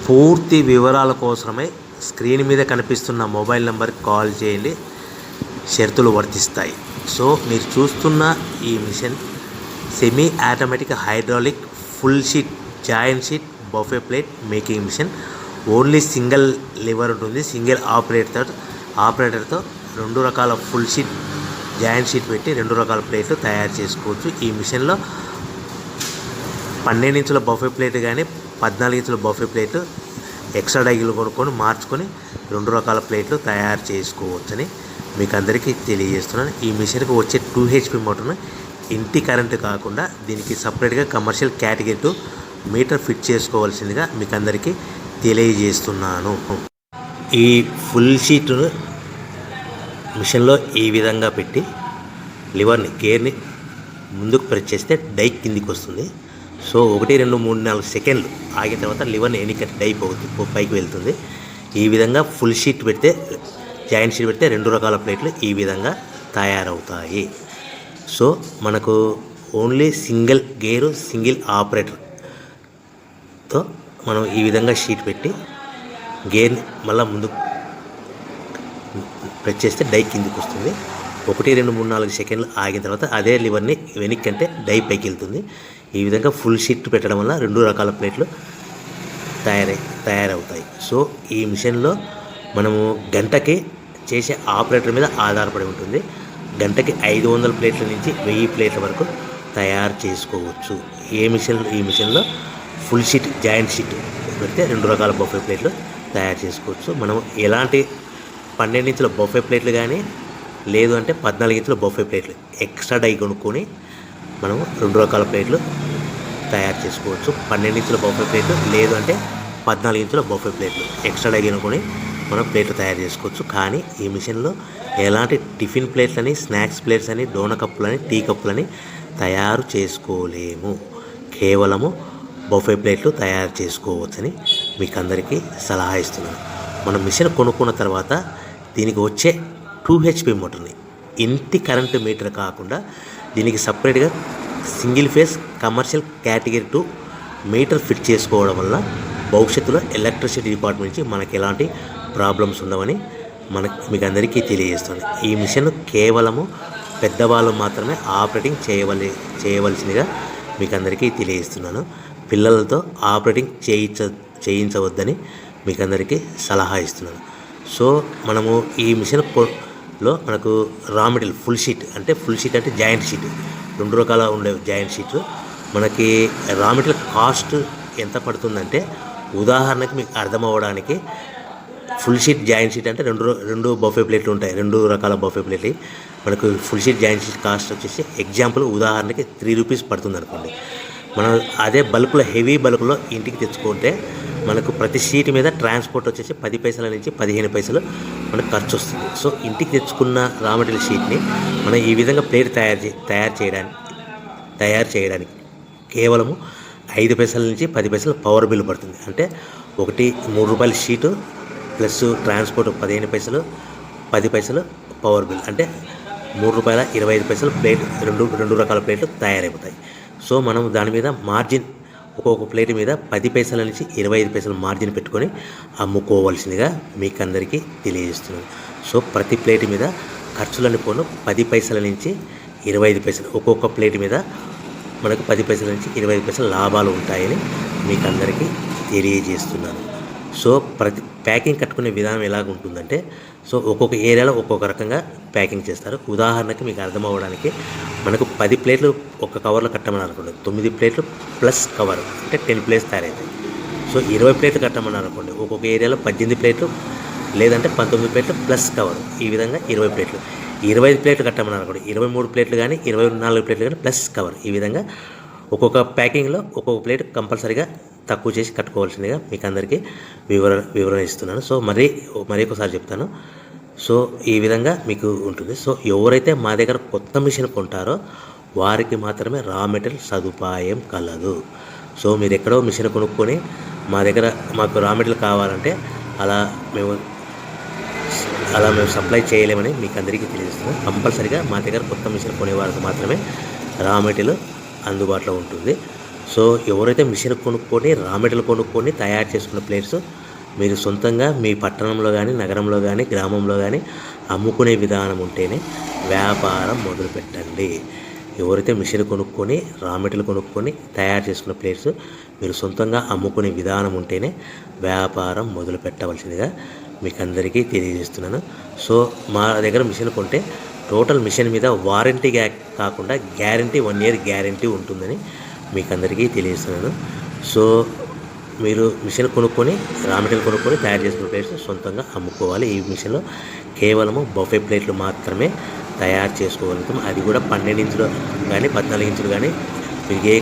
పూర్తి వివరాల కోసమే స్క్రీన్ మీద కనిపిస్తున్న మొబైల్ నెంబర్కి కాల్ చేయండి. షరతులు వర్తిస్తాయి. సో మీరు చూస్తున్న ఈ machine semi automatic hydraulic full sheet joint sheet buffet plate making machine. Only single lever ఉంటుంది. సింగిల్ ఆపరేటర్తో 2 రకాల ఫుల్ షీట్ జాయింట్ షీట్ పెట్టి 2 రకాల ప్లేట్లు తయారు చేసుకోవచ్చు. ఈ మిషన్లో 12 ఇంచుల బఫే ప్లేట్ కానీ 14 ఇంచుల బఫే ప్లేట్లు ఎక్స్ట్రా డైలు కొనుక్కొని మార్చుకొని 2 రకాల ప్లేట్లు తయారు చేసుకోవచ్చని మీకు అందరికీ తెలియజేస్తున్నాను. ఈ మిషన్కి వచ్చే 2 HP మోటార్ను ఇంటి కరెంటు కాకుండా దీనికి సపరేట్గా కమర్షియల్ కేటగిరీ 2 మీటర్ ఫిట్ చేసుకోవాల్సిందిగా మీకు అందరికీ తెలియజేస్తున్నాను. ఈ ఫుల్ షీట్ను మిషన్లో ఈ విధంగా పెట్టి లివర్ని గేర్ని ముందుకు ప్రెస్ చేస్తే డై కిందికి వస్తుంది. సో 1 2 3 4 సెకండ్లు ఆగిన తర్వాత లివర్ని ఎన్నిక డై పైకి వెళ్తుంది. ఈ విధంగా ఫుల్ షీట్ పెడితే జాయింట్ షీట్ పెడితే 2 రకాల ప్లేట్లు ఈ విధంగా తయారవుతాయి. సో మనకు ఓన్లీ సింగిల్ గేరు సింగిల్ ఆపరేటర్తో మనం ఈ విధంగా షీట్ పెట్టి గేర్ని మళ్ళీ ముందుకు ప్రెస్ చేస్తే డై కిందికి వస్తుంది. 1 2 3 4 సెకండ్లు ఆగిన తర్వాత అదే లివర్ని వెనక్కి అంటే డై పైకి వెళ్తుంది. ఈ విధంగా ఫుల్ షీట్ పెట్టడం వల్ల 2 రకాల ప్లేట్లు తయారవుతాయి. సో ఈ మిషన్లో మనము గంటకి చేసే ఆపరేటర్ మీద ఆధారపడి ఉంటుంది. గంటకి 500 ప్లేట్ల నుంచి 1000 ప్లేట్ల వరకు తయారు చేసుకోవచ్చు. ఈ మిషన్లో ఫుల్ షీట్ జాయింట్ షీట్ పెడితే 2 రకాల బఫే ప్లేట్లు తయారు చేసుకోవచ్చు. మనం ఎలాంటి 12 ఇంచుల బఫే ప్లేట్లు కానీ లేదు అంటే 14 ఇంచుల బఫే ప్లేట్లు ఎక్స్ట్రా డై కొనుక్కొని మనం 2 రకాల ప్లేట్లు తయారు చేసుకోవచ్చు. 12 ఇంచుల బఫే ప్లేట్లు లేదు అంటే 14 ఇంచుల బఫే ప్లేట్లు ఎక్స్ట్రా డై కొనుక్కొని మనం ప్లేట్లు తయారు చేసుకోవచ్చు. కానీ ఈ మిషన్లో ఎలాంటి టిఫిన్ ప్లేట్లని స్నాక్స్ ప్లేట్స్ అని డోన కప్పులని టీ కప్పులని తయారు చేసుకోలేము. కేవలము బఫే ప్లేట్లు తయారు చేసుకోవచ్చని మీకు అందరికీ సలహా ఇస్తున్నాను. మనం మిషన్ కొనుక్కున్న తర్వాత దీనికి వచ్చే 2 HP మోటార్ని ఇంటి కరెంటు మీటర్ కాకుండా దీనికి సపరేట్గా single phase commercial category 2 metre fit చేసుకోవడం వల్ల భవిష్యత్తులో ఎలక్ట్రిసిటీ డిపార్ట్మెంట్ నుంచి మనకి ఎలాంటి ప్రాబ్లమ్స్ ఉండవని మీకు అందరికీ తెలియజేస్తుంది. ఈ మిషన్ కేవలము పెద్దవాళ్ళు మాత్రమే ఆపరేటింగ్ చేయవలసిందిగా మీకు అందరికీ తెలియజేస్తున్నాను. పిల్లలతో ఆపరేటింగ్ చేయించవద్దని మీకు అందరికీ సలహా ఇస్తున్నాను. సో మనము ఈ మిషన్లో మనకు రా మెటీరియల్ ఫుల్ షీట్ అంటే జాయింట్ షీట్ 2 రకాల ఉండే జాయింట్ షీట్ మనకి రా మెటీరియల్ కాస్ట్ ఎంత పడుతుందంటే ఉదాహరణకి మీకు అర్థం అవ్వడానికి ఫుల్ షీట్ జాయింట్ షీట్ అంటే 2 బఫే ప్లేట్లు ఉంటాయి. 2 రకాల బఫే ప్లేట్లు మనకు full sheet joint sheet cost వచ్చేసి ఎగ్జాంపుల్ ఉదాహరణకి 3 రూపీస్ పడుతుంది అనుకోండి. మనం అదే బల్క్లో హెవీ బల్క్లో ఇంటికి తెచ్చుకుంటే మనకు ప్రతి షీట్ మీద ట్రాన్స్పోర్ట్ వచ్చేసి 10 పైసల నుంచి 15 పైసలు మనకు ఖర్చు వస్తుంది. సో ఇంటికి తెచ్చుకున్న రా మెటీరియల్ షీట్ని మనం ఈ విధంగా ప్లేట్ తయారు చేయడానికి కేవలము 5 పైసల నుంచి 10 పైసలు పవర్ బిల్ పడుతుంది. అంటే 3 రూపాయల షీటు ప్లస్ ట్రాన్స్పోర్ట్ 15 పైసలు 10 పైసలు పవర్ బిల్ అంటే 3 రూపాయల 25 పైసలు ప్లేట్ 2 రకాల ప్లేట్లు తయారైపోతాయి. సో మనం దాని మీద మార్జిన్ ఒక్కొక్క ప్లేట్ మీద 10 పైసల నుంచి 25 పైసలు మార్జిన్ పెట్టుకొని అమ్ముకోవాల్సిందిగా మీకు అందరికీ తెలియజేస్తున్నాను. సో ప్రతి ప్లేట్ మీద ఖర్చులని పోను 10 పైసల నుంచి 25 పైసలు ఒక్కొక్క ప్లేట్ మీద మనకు 10 పైసల నుంచి 25 పైసలు లాభాలు ఉంటాయని మీకు అందరికీ తెలియజేస్తున్నాను. సో ప్రతి ప్యాకింగ్ కట్టుకునే విధానం ఎలాగ ఉంటుందంటే సో ఒక్కొక్క ఏరియాలో ఒక్కొక్క రకంగా ప్యాకింగ్ చేస్తారు. ఉదాహరణకి మీకు అర్థం అవ్వడానికి మనకు 10 ప్లేట్లు ఒక కవర్లో కట్టమని అనుకోండి, 9 ప్లేట్లు ప్లస్ కవర్ అంటే 10 ప్లేట్స్ తయారవుతాయి. సో 20 ప్లేట్లు కట్టమని అనుకోండి, ఒక్కొక్క ఏరియాలో 18 ప్లేట్లు లేదంటే 19 ప్లేట్లు ప్లస్ కవర్ ఈ విధంగా 20 ప్లేట్లు. 25 ప్లేట్లు కట్టమని అనుకోండి, 23 ప్లేట్లు కానీ 24 ప్లేట్లు కానీ ప్లస్ కవర్ ఈ విధంగా ఒక్కొక్క ప్యాకింగ్లో ఒక్కొక్క ప్లేట్ కంపల్సరీగా తక్కువ చేసి కట్టుకోవాల్సిందిగా మీకు అందరికీ వివరణ ఇస్తున్నాను. సో మరి ఒకసారి చెప్తాను. సో ఈ విధంగా మీకు ఉంటుంది. సో ఎవరైతే మా దగ్గర కొత్త మిషన్ కొంటారో వారికి మాత్రమే రా మెటీరియల్ సదుపాయం కలదు. సో మీరు ఎక్కడో మిషన్ కొనుక్కొని మాకు రా మెటీరియల్ కావాలంటే అలా మేము సప్లై చేయలేమని మీకు అందరికీ తెలియజేస్తున్నాం. కంపల్సరీగా మా దగ్గర కొత్త మిషన్ కొనే వారికి మాత్రమే రా మెటీరియల్ అందుబాటులో ఉంటుంది. సో ఎవరైతే మిషన్ కొనుక్కొని రా మెటీరియల్ కొనుక్కొని తయారు చేసుకున్న ప్లేట్స్ మీరు సొంతంగా మీ పట్టణంలో కానీ నగరంలో కానీ గ్రామంలో కానీ అమ్ముకునే విధానం ఉంటేనే వ్యాపారం మొదలుపెట్టండి. ఎవరైతే మిషన్ కొనుక్కొని రా మెటీరియల్ కొనుక్కొని తయారు చేసుకున్న ప్లేట్స్ మీరు సొంతంగా అమ్ముకునే విధానం ఉంటేనే వ్యాపారం మొదలు పెట్టవలసిందిగా మీకు అందరికీ తెలియజేస్తున్నాను. సో మా దగ్గర మిషన్ కొంటే టోటల్ మిషన్ మీద వారంటీ కాకుండా గ్యారంటీ 1 year గ్యారంటీ ఉంటుందని మీకు అందరికీ తెలియజేస్తున్నాను. సో మీరు మిషన్ కొనుక్కొని రా మెటీరియల్ కొనుక్కొని తయారు చేసుకున్న ప్లేట్స్ సొంతంగా అమ్ముకోవాలి. ఈ మిషన్లో కేవలము బఫే ప్లేట్లు మాత్రమే తయారు చేసుకోగలుగుతాం. అది కూడా 12 ఇంచులు కానీ 14 ఇంచులు కానీ మీకు ఏ